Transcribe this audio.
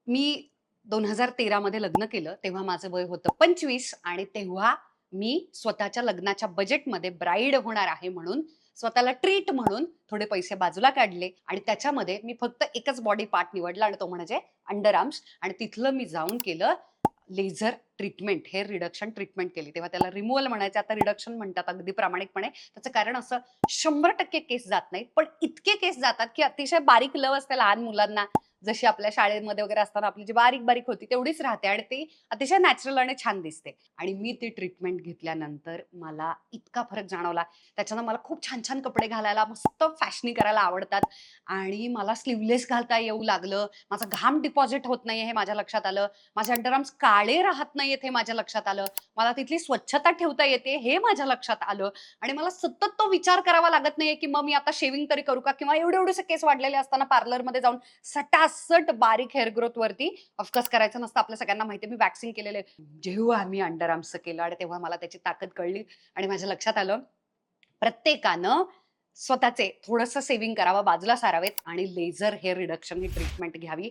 मी 2013 मध्ये लग्न केलं. तेव्हा माझं वय होतं 25 आणि तेव्हा मी स्वतःच्या लग्नाच्या बजेटमध्ये ब्राईड होणार आहे म्हणून स्वतःला ट्रीट म्हणून थोडे पैसे बाजूला काढले आणि त्याच्यामध्ये मी फक्त एकच बॉडी पार्ट निवडला आणि तो म्हणजे अंडर आर्म्स आणि तिथलं मी जाऊन केलं laser treatment, hair reduction treatment केली. तेव्हा त्याला रिमूव्हल म्हणायचे, आता रिडक्शन म्हणतात अगदी प्रामाणिकपणे. त्याचं कारण असं 100% केस जात नाहीत, पण इतके केस जातात की अतिशय बारीक लव असते लहान मुलांना, जशी आपल्या शाळेमध्ये वगैरे असताना आपली जी बारीक-बारीक होती तेवढीच राहते आणि ती अतिशय नॅचरल आणि छान दिसते. आणि मी ती ट्रीटमेंट घेतल्यानंतर मला इतका फरक जाणवला. त्याच्यानं मला खूप छान-छान कपडे घालायला, मस्त फॅशनी करायला आवडतात आणि मला स्लीव्हलेस घालता येऊ लागलं. माझा घाम डिपॉझिट होत नाहीये हे माझ्या लक्षात आलं. माझे अंडरआर्म्स काळे राहत नाहीयेत हे माझ्या लक्षात आलं. मला तिथली स्वच्छता ठेवता येते हे माझ्या लक्षात आलं आणि मला सतत तो विचार करावा लागत नाहीये, की मग मी आता शेव्हिंग तरी करू का? किंवा एवढे-एवढेसे केस वाढलेले असताना पार्लरमध्ये जाऊन सटासट बारीक हेअर ग्रोथ वरती ऑफकोर्स करायचं नसतं. आपल्या सगळ्यांना माहिती आहे मी वॅक्सिंग केलेलं आहे. जेव्हा आम्ही अंडर आर्म्सचं केलं आणि तेव्हा मला त्याची ताकद कळली आणि माझ्या लक्षात आलं, प्रत्येकानं स्वतःचे थोडंसं सेव्हिंग करावं, बाजूला सारावेत आणि लेझर हेअर रिडक्शन ही ट्रीटमेंट घ्यावी.